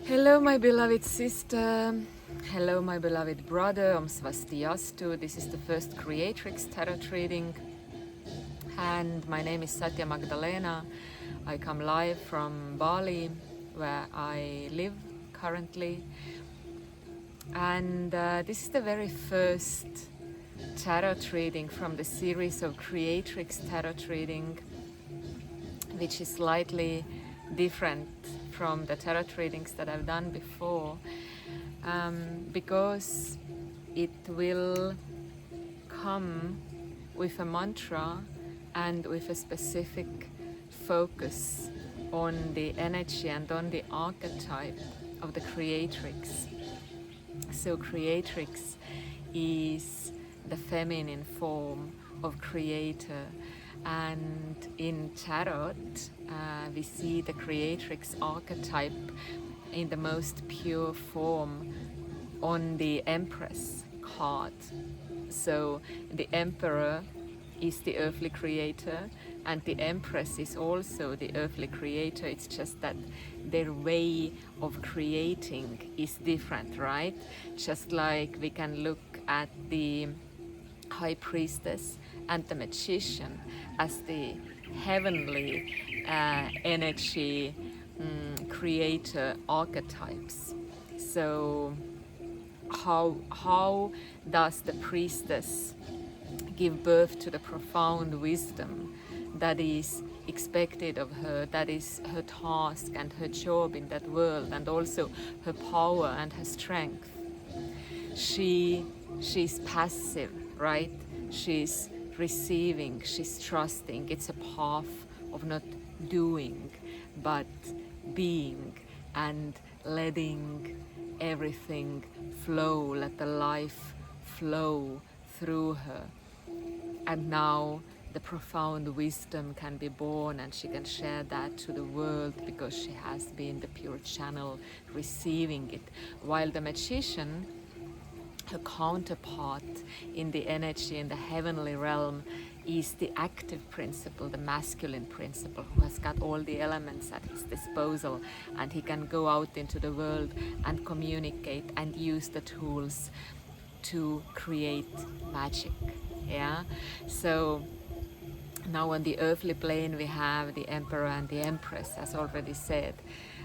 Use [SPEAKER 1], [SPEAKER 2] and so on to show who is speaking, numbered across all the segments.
[SPEAKER 1] Hello, my beloved sister. Hello, my beloved brother. Om Swastiastu. This is the first Creatrix tarot reading, and my name is Satya Magdalena. I come live from Bali, where I live currently, and this is the very first tarot reading from the series of Creatrix tarot reading, which is slightly different from the tarot readings that I've done before, because it will come with a mantra and with a specific focus on the energy and on the archetype of the Creatrix. So Creatrix is the feminine form of creator, and in tarot we see the Creatrix archetype in the most pure form on the Empress card. So the Emperor is the earthly creator, and the Empress is also the earthly creator. It's just that their way of creating is different, right? Just like we can look at the High Priestess and the Magician as the heavenly energy creator archetypes. So how does the priestess give birth to the profound wisdom that is expected of her, that is her task and her job in that world, and also her power and her strength? She's passive, right? She's receiving, she's trusting. It's a path of not doing, but being and letting everything flow, let the life flow through her. And now the profound wisdom can be born, and she can share that to the world because she has been the pure channel receiving it. While the Magician, her counterpart in the energy, in the heavenly realm, is the active principle, the masculine principle, who has got all the elements at his disposal, and he can go out into the world and communicate and use the tools to create magic. Yeah, so now on the earthly plane we have the Emperor and the Empress, as already said,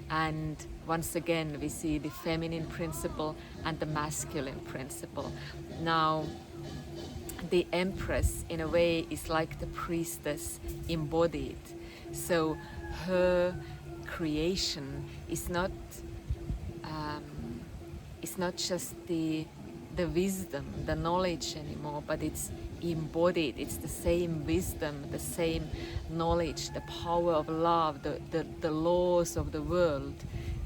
[SPEAKER 1] and once again we see the feminine principle and the masculine principle. Now the Empress in a way is like the priestess embodied, so her creation is not just the wisdom, the knowledge anymore, but it's embodied. It's the same wisdom, the same knowledge, the power of love, the laws of the world.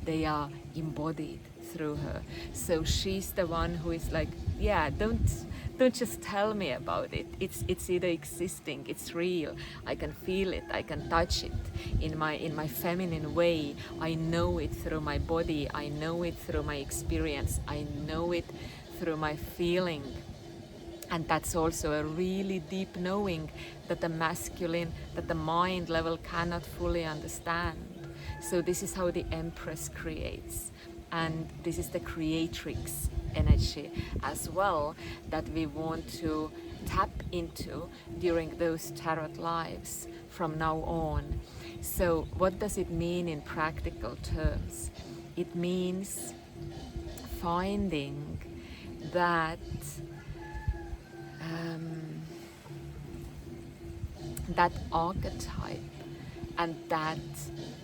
[SPEAKER 1] They are embodied through her. So she's the one who is like, yeah, don't just tell me about it. It's either existing, it's real. I can feel it, I can touch it in my feminine way. I know it through my body, I know it through my experience, I know it through my feeling. And that's also a really deep knowing that the masculine, that the mind level cannot fully understand. So this is how the Empress creates, and this is the Creatrix energy as well that we want to tap into during those tarot lives from now on. So what does it mean in practical terms? It means finding that that archetype and that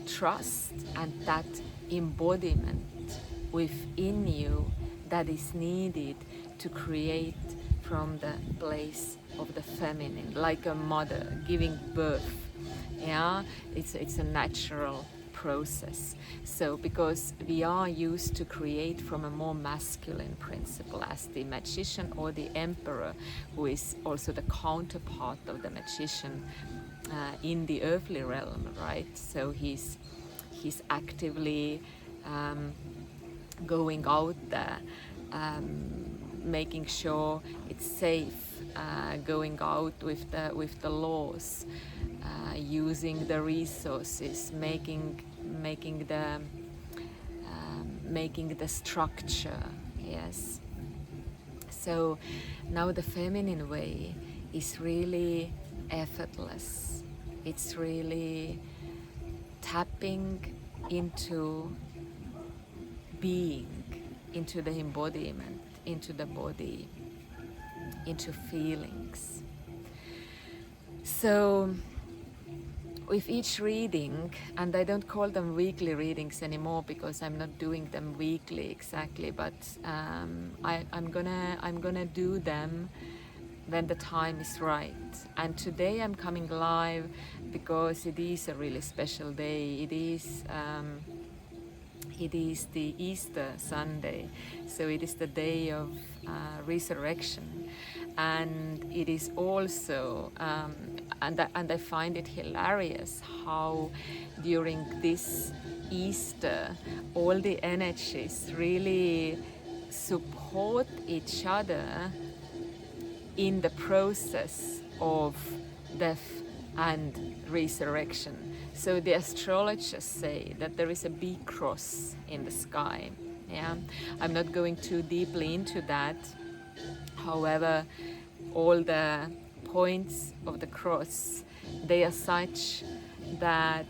[SPEAKER 1] trust and that embodiment within you that is needed to create from the place of the feminine, like a mother giving birth. Yeah, it's a natural process. So because we are used to create from a more masculine principle as the Magician or the Emperor, who is also the counterpart of the Magician in the earthly realm, right? So he's actively going out there, making sure it's safe, going out with the laws, using the resources, making the making the structure. Yes. So now the feminine way is really effortless. It's really tapping into being, into the embodiment, into the body, into feelings. So with each reading, and I don't call them weekly readings anymore because I'm not doing them weekly exactly, but I'm gonna do them when the time is right. And today I'm coming live because it is a really special day. It is the Easter Sunday, so it is the day of resurrection, and it is also, and I find it hilarious how during this Easter all the energies really support each other in the process of death and resurrection. So the astrologers say that there is a big cross in the sky. Yeah, I'm not going too deeply into that. However, all the points of the cross, they are such that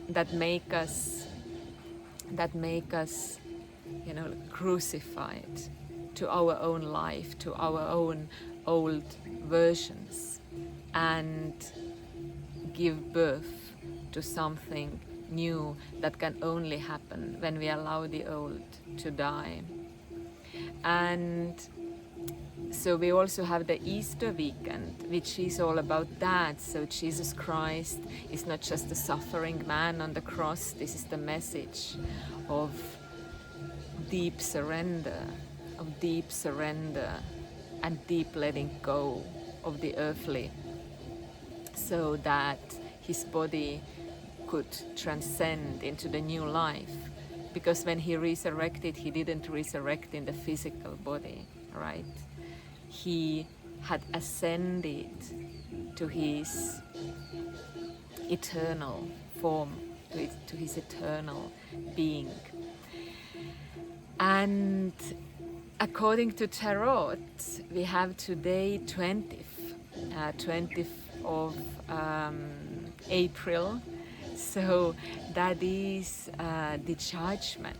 [SPEAKER 1] that make us, you know, crucified to our own life, to our own old versions, and give birth to something new that can only happen when we allow the old to die. And so we also have the Easter weekend, which is all about that. So Jesus Christ is not just a suffering man on the cross. This is the message of deep surrender, and deep letting go of the earthly, so that his body could transcend into the new life. Because when he resurrected, he didn't resurrect in the physical body, right? He had ascended to his eternal form, to his eternal being. And according to Tarot, we have today 20th of April. So that is the judgment.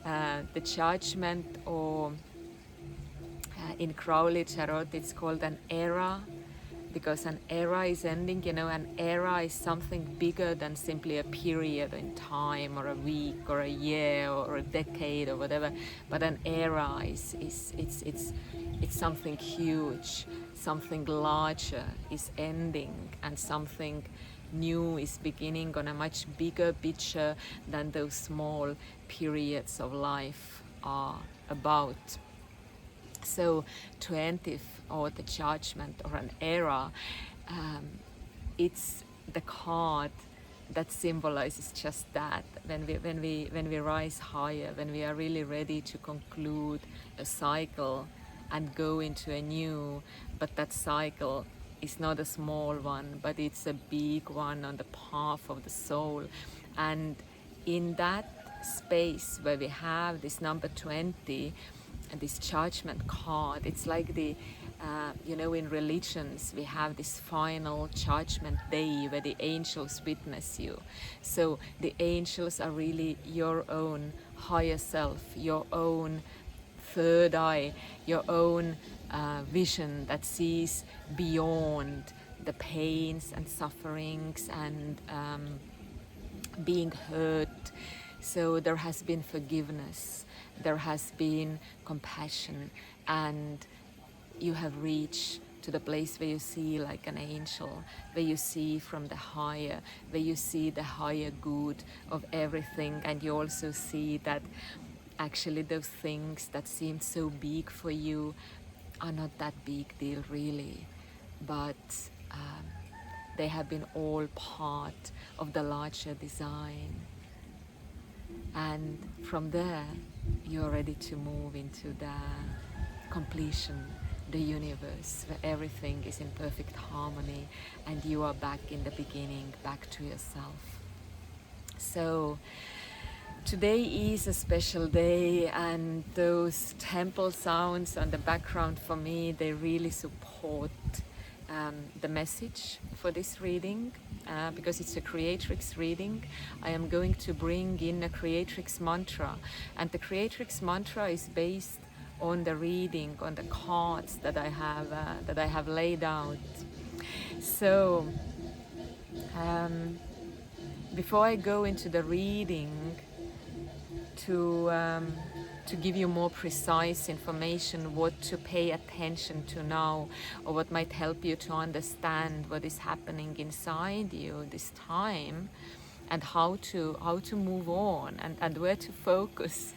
[SPEAKER 1] The judgment, or in Crowley Tarot, it's called an era, because an era is ending. You know, an era is something bigger than simply a period in time, or a week, or a year, or a decade, or whatever. But an era is it's something huge, something larger is ending, and something new is beginning on a much bigger picture than those small periods of life are about. So 20th, or the judgment, or an era, it's the card that symbolizes just that. When we rise higher, when we are really ready to conclude a cycle and go into a new, but that cycle is not a small one, but it's a big one on the path of the soul. And in that space where we have this number 20 and this judgment card, it's like the you know, in religions we have this final judgment day where the angels witness you. So the angels are really your own higher self, your own third eye, your own vision that sees beyond the pains and sufferings and being hurt. So there has been forgiveness, there has been compassion, and you have reached to the place where you see like an angel, where you see from the higher, where you see the higher good of everything, and you also see that actually those things that seem so big for you are not that big deal really, but they have been all part of the larger design. And from there, you're ready to move into the completion, the universe, where everything is in perfect harmony and you are back in the beginning, back to yourself. So Today is a special day, and those temple sounds on the background for me, they really support the message for this reading. Because it's a Creatrix reading, I am going to bring in a Creatrix mantra, and the Creatrix mantra is based on the reading, on the cards that I have laid out. So before I go into the reading, to give you more precise information, what to pay attention to now, or what might help you to understand what is happening inside you this time, and how to move on, and where to focus,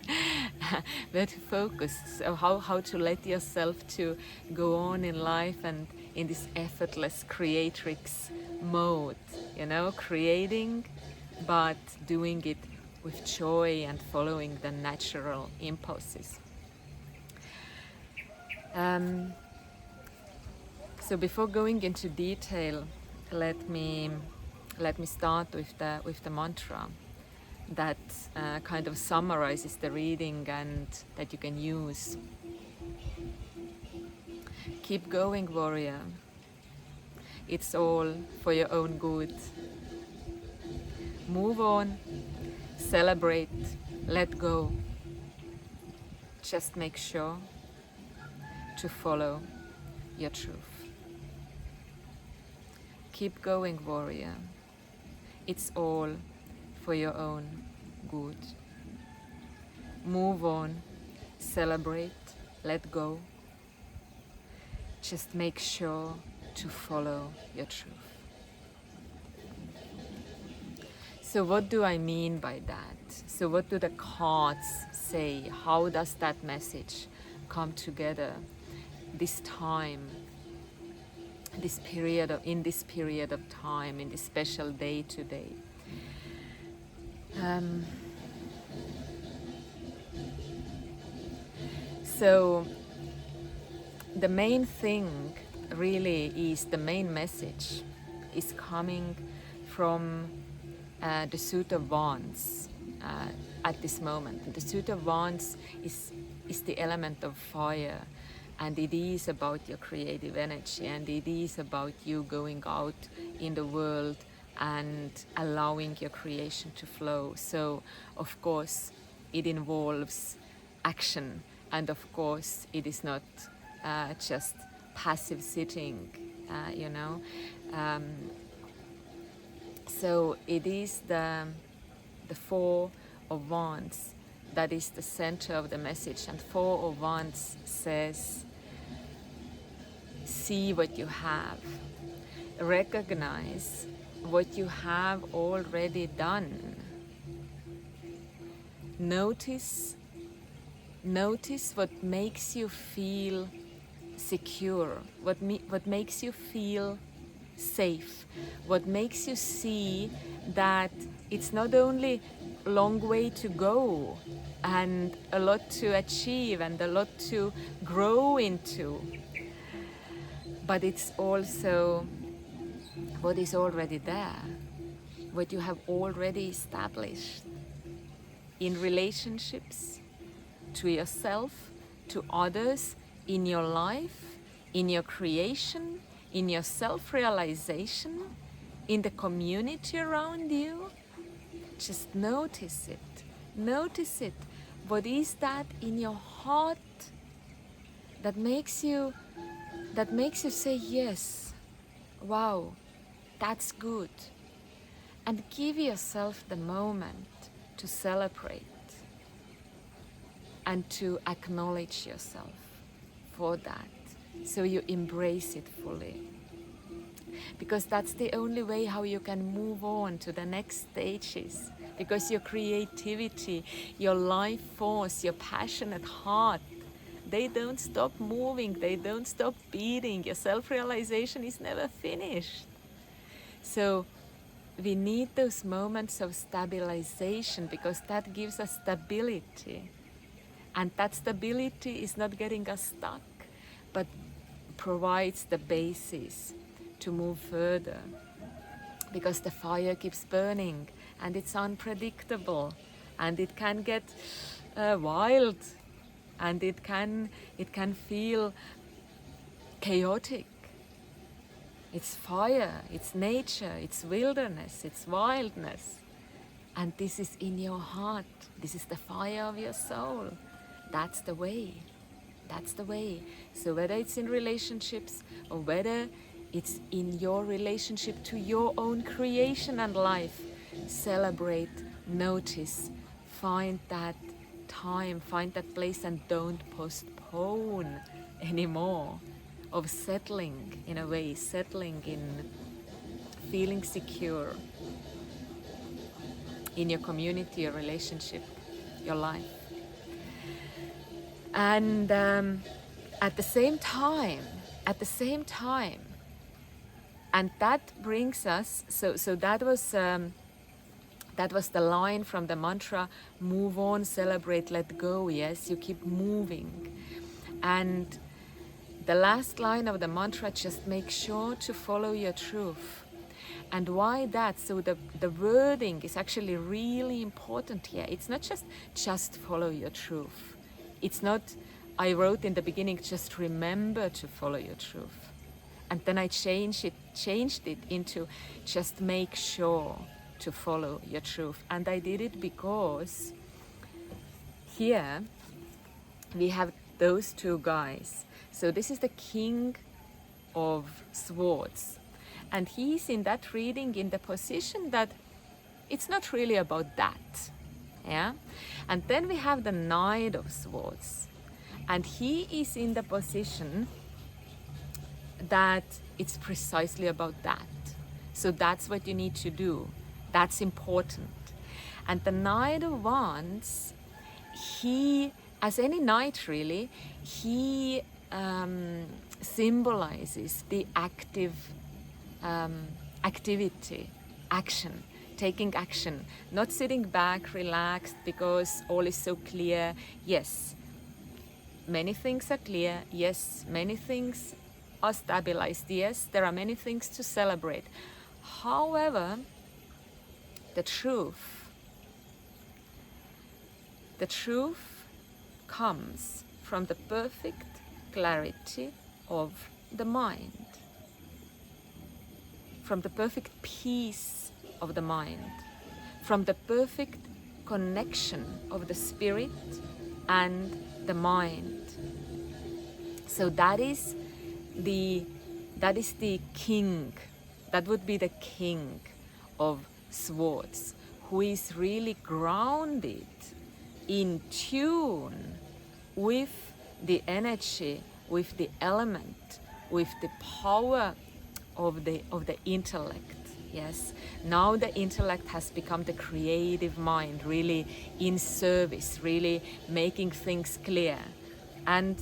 [SPEAKER 1] where to focus, so how to let yourself to go on in life and in this effortless Creatrix mode, creating, but doing it with joy and following the natural impulses. So before going into detail, let me start with the mantra that kind of summarizes the reading and that you can use. Keep going, warrior. It's all for your own good. Move on. Celebrate, let go. Just make sure to follow your truth. Keep going, warrior. It's all for your own good. Move on, celebrate, let go. Just make sure to follow your truth. So what do I mean by that? So what do the cards say? How does that message come together this time, in this period of time, in this special day today? So the main thing really is, the main message is coming from the suit of wands at this moment. The suit of wands is the element of fire, and it is about your creative energy, and it is about you going out in the world and allowing your creation to flow. So of course it involves action, and of course it is not just passive sitting, So it is the Four of Wands that is the center of the message. And Four of Wands says, see what you have. Recognize what you have already done. Notice what makes you feel secure, what makes you feel safe, what makes you see that it's not only a long way to go and a lot to achieve and a lot to grow into, but it's also what is already there, what you have already established in relationships, to yourself, to others, in your life, in your creation, in your self-realization, in the community around you. Just notice it. Notice it. What is that in your heart that makes you say yes, wow, that's good. And give yourself the moment to celebrate and to acknowledge yourself for that, so you embrace it fully. Because that's the only way how you can move on to the next stages. Because your creativity, your life force, your passionate heart, they don't stop moving, they don't stop beating. Your self-realization is never finished. So we need those moments of stabilization, because that gives us stability. And that stability is not getting us stuck, but provides the basis to move further. Because the fire keeps burning and it's unpredictable. and it can get wild, and it can feel chaotic. It's fire, it's nature, it's wilderness, it's wildness. And this is in your heart. This is the fire of your soul. That's the way. That's the way. So whether it's in relationships or whether it's in your relationship to your own creation and life, celebrate, notice, find that time, find that place, and don't postpone anymore of settling in a way, settling in feeling secure in your community, your relationship, your life. And at the same time, and that brings us, so that was the line from the mantra, move on, celebrate, let go. Yes, you keep moving. And the last line of the mantra, just make sure to follow your truth. And why that? So the wording is actually really important here. It's not just follow your truth. It's not, I wrote in the beginning, just remember to follow your truth. And then I changed it into just make sure to follow your truth. And I did it because here we have those two guys. So this is the King of Swords. And he's in that reading in the position that it's not really about that. Yeah? And then we have the Knight of Swords. And he is in the position that it's precisely about that. So that's what you need to do. That's important. And the Knight of Wands, he, as any knight really, he symbolizes the active activity, action, taking action, not sitting back, relaxed, because all is so clear. Yes, many things are clear. Yes, many things are stabilized. Yes, there are many things to celebrate. However, the truth comes from the perfect clarity of the mind, from the perfect peace of the mind, from the perfect connection of the spirit and the mind. So that is the king, that would be the King of Swords, who is really grounded, in tune with the energy, with the element, with the power of the intellect. Yes, now the intellect has become the creative mind, really in service, really making things clear. And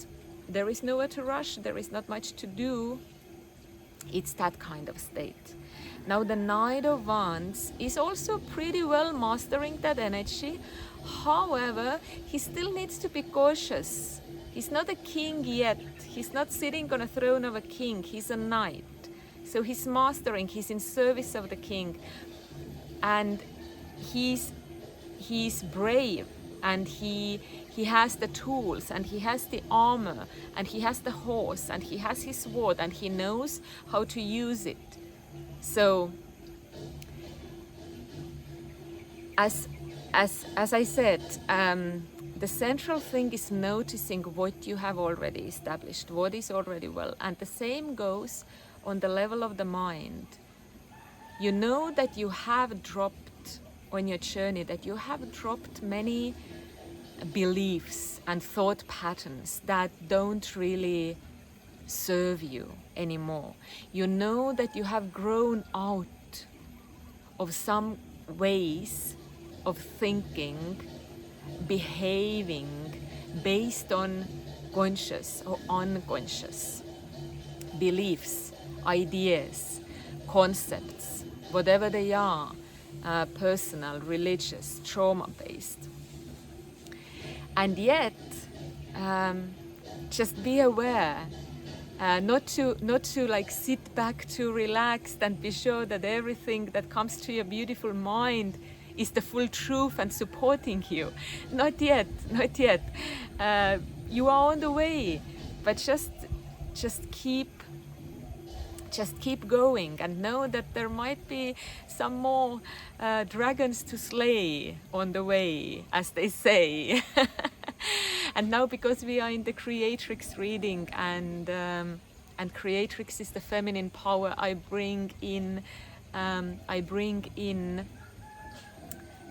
[SPEAKER 1] there is nowhere to rush, there is not much to do. It's that kind of state. Now the Knight of Wands is also pretty well mastering that energy. However, he still needs to be cautious. He's not a king yet. He's not sitting on a throne of a king. He's a knight. So he's mastering, he's in service of the king. And he's brave, and he has the tools, and he has the armor, and he has the horse, and he has his sword, and he knows how to use it. So as I said, the central thing is noticing what you have already established, what is already well. And the same goes on the level of the mind. You know that you have dropped on your journey, that you have dropped many beliefs and thought patterns that don't really serve you anymore. You know that you have grown out of some ways of thinking, behaving based on conscious or unconscious beliefs, ideas, concepts, whatever they are, personal, religious, trauma-based. And yet, just be aware, not to like sit back, to relax and be sure that everything that comes to your beautiful mind is the full truth and supporting you. Not yet, not yet. You are on the way, but just keep going, and know that there might be some more dragons to slay on the way, as they say. And now, because we are in the Creatrix reading, and Creatrix is the feminine power, I bring in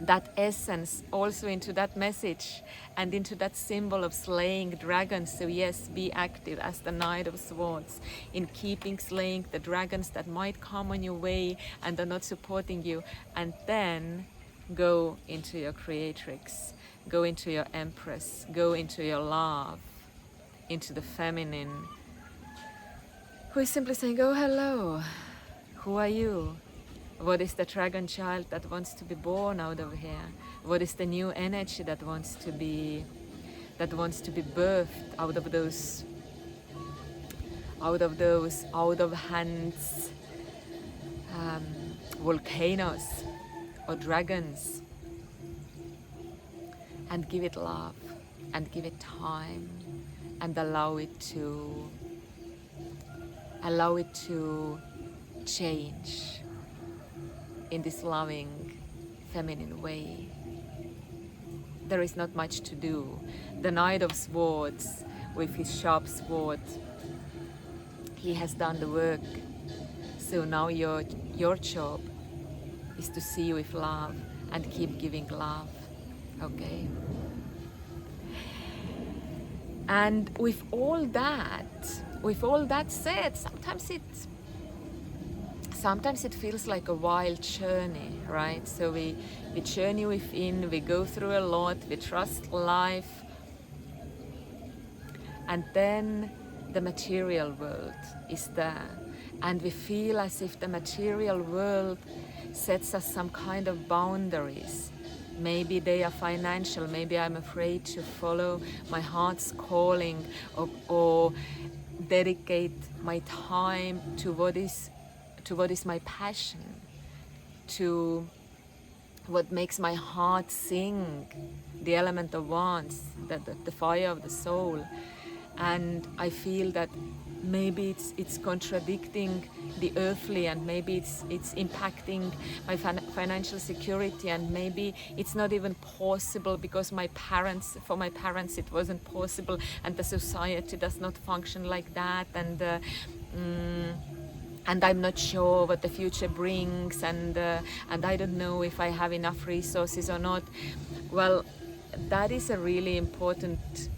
[SPEAKER 1] that essence also into that message and into that symbol of slaying dragons. So yes, be active as the Knight of Swords in keeping slaying the dragons that might come on your way and are not supporting you, and then go into your Creatrix, go into your Empress, go into your love, into the feminine, who is simply saying, oh hello, who are you? What is the dragon child that wants to be born out of here? What is the new energy that wants to be birthed out of those out of hands volcanoes or dragons? And give it love, and give it time, and allow it to change in this loving, feminine way. There is not much to do. The Knight of Swords, with his sharp sword, he has done the work. So now your job is to see with love and keep giving love. Okay? And with all that said, sometimes it feels like a wild journey, right? So we journey within, we go through a lot, we trust life, and then the material world is there, and we feel as if the material world sets us some kind of boundaries. Maybe they are financial, maybe I'm afraid to follow my heart's calling, or dedicate my time to what is my passion, to what makes my heart sing, the element of wands, the fire of the soul. And I feel that maybe it's contradicting the earthly, and maybe it's impacting my financial security, and maybe it's not even possible because for my parents it wasn't possible, and the society does not function like that, and I'm not sure what the future brings, and I don't know if I have enough resources or not. Well, that is a really important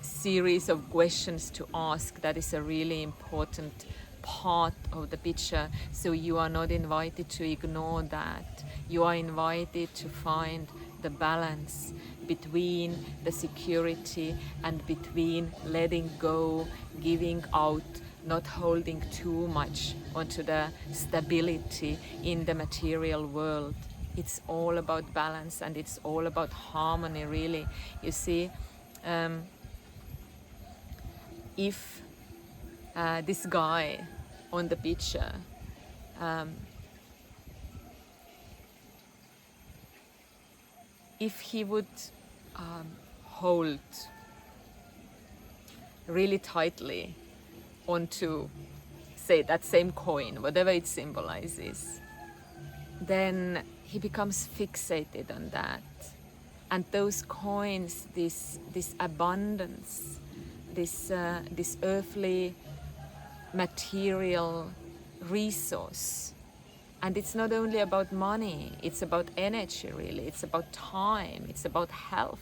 [SPEAKER 1] series of questions to ask. That is a really important part of the picture. So you are not invited to ignore that. You are invited to find the balance between the security and between letting go, giving out, not holding too much onto the stability in the material world. It's all about balance, and it's all about harmony, really. You see, if this guy on the picture if he would hold really tightly onto, say, that same coin, whatever it symbolizes, then he becomes fixated on that. And those coins, this abundance, this earthly material resource, and it's not only about money, it's about energy, really. It's about time, it's about health.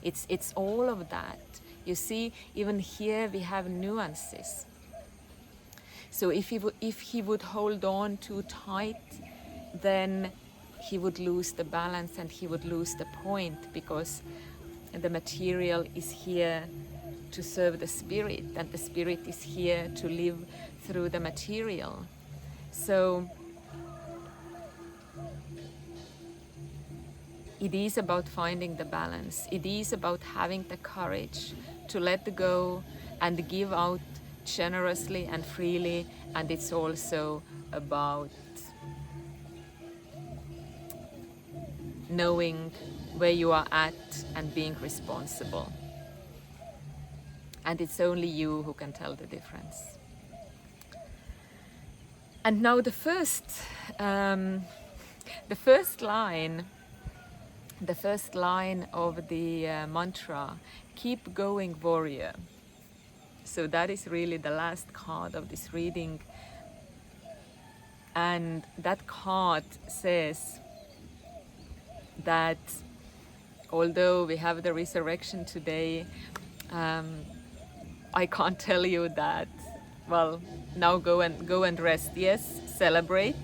[SPEAKER 1] It's all of that. You see, even here we have nuances. So if he would hold on too tight, then he would lose the balance and he would lose the point, because the material is here to serve the spirit, and the spirit is here to live through the material. So it is about finding the balance. It is about having the courage to let go and give out generously and freely, and it's also about knowing where you are at and being responsible. And it's only you who can tell the difference. And now the first line of the mantra, keep going warrior. So that is really the last card of this reading. And that card says that although we have the resurrection today, I can't tell you that, well, now go and rest. Yes, celebrate.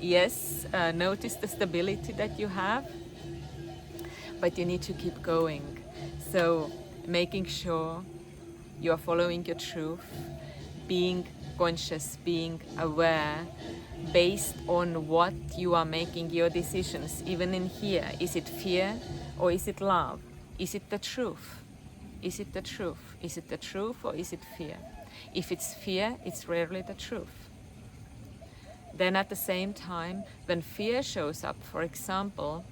[SPEAKER 1] Yes, notice the stability that you have, but you need to keep going. So making sure you are following your truth, being conscious, being aware, based on what you are making your decisions. Even in here, is it fear or is it love? Is it the truth? Is it the truth? Is it the truth or is it fear? If it's fear, it's rarely the truth. Then at the same time, when fear shows up, for example,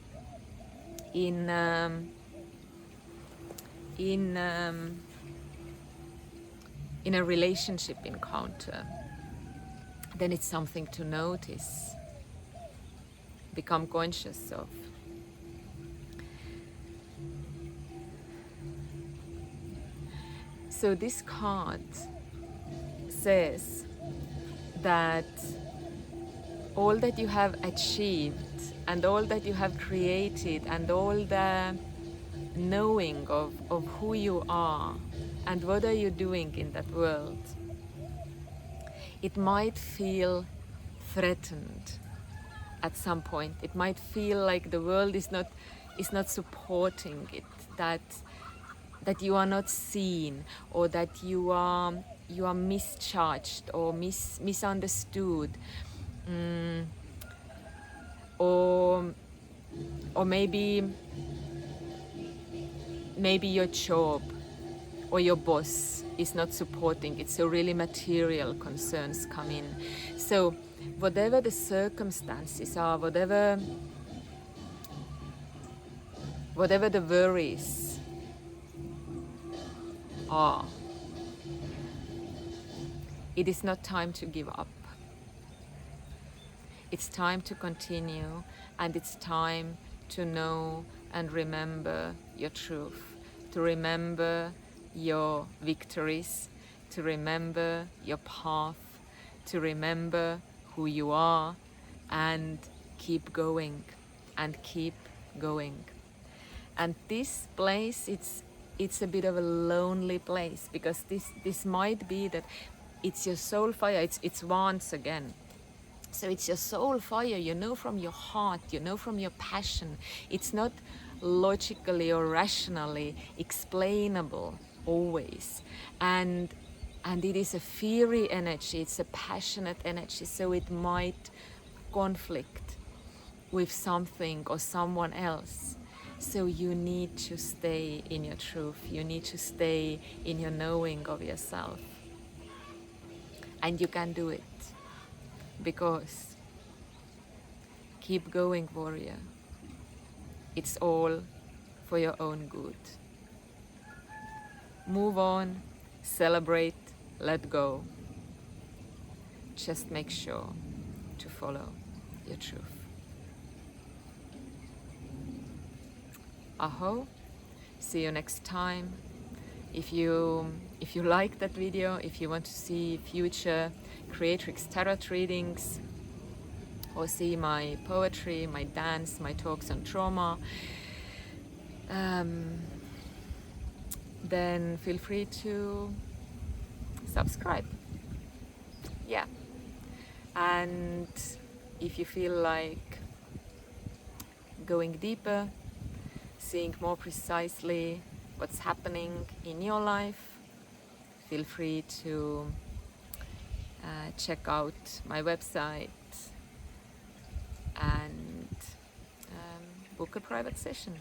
[SPEAKER 1] in a relationship encounter, then it's something to notice, become conscious of. So this card says that all that you have achieved and all that you have created and all the knowing of who you are and what are you doing in that world, it might feel threatened at some point. It might feel like the world is not supporting it, that you are not seen, or that you are mischarged or misunderstood, or maybe your job or your boss is not supporting it, so really material concerns come in. So whatever the circumstances are, whatever the worries are, it is not time to give up. It's time to continue, and it's time to know and remember your truth, to remember your victories, to remember your path, to remember who you are, and keep going and keep going. And this place, it's a bit of a lonely place, because this might be that it's your soul fire, it's once again. So it's your soul fire, you know, from your heart, you know, from your passion. It's not logically or rationally explainable always. And it is a fiery energy, it's a passionate energy, so it might conflict with something or someone else. So you need to stay in your truth, you need to stay in your knowing of yourself. And you can do it, because keep going, warrior. It's all for your own good. Move on, celebrate, let go. Just make sure to follow your truth. Aho, see you next time. If you like that video, if you want to see future Creatrix tarot readings, or see my poetry, my dance, my talks on trauma, then feel free to subscribe. Yeah. And if you feel like going deeper, seeing more precisely what's happening in your life, feel free to check out my website and book a private session.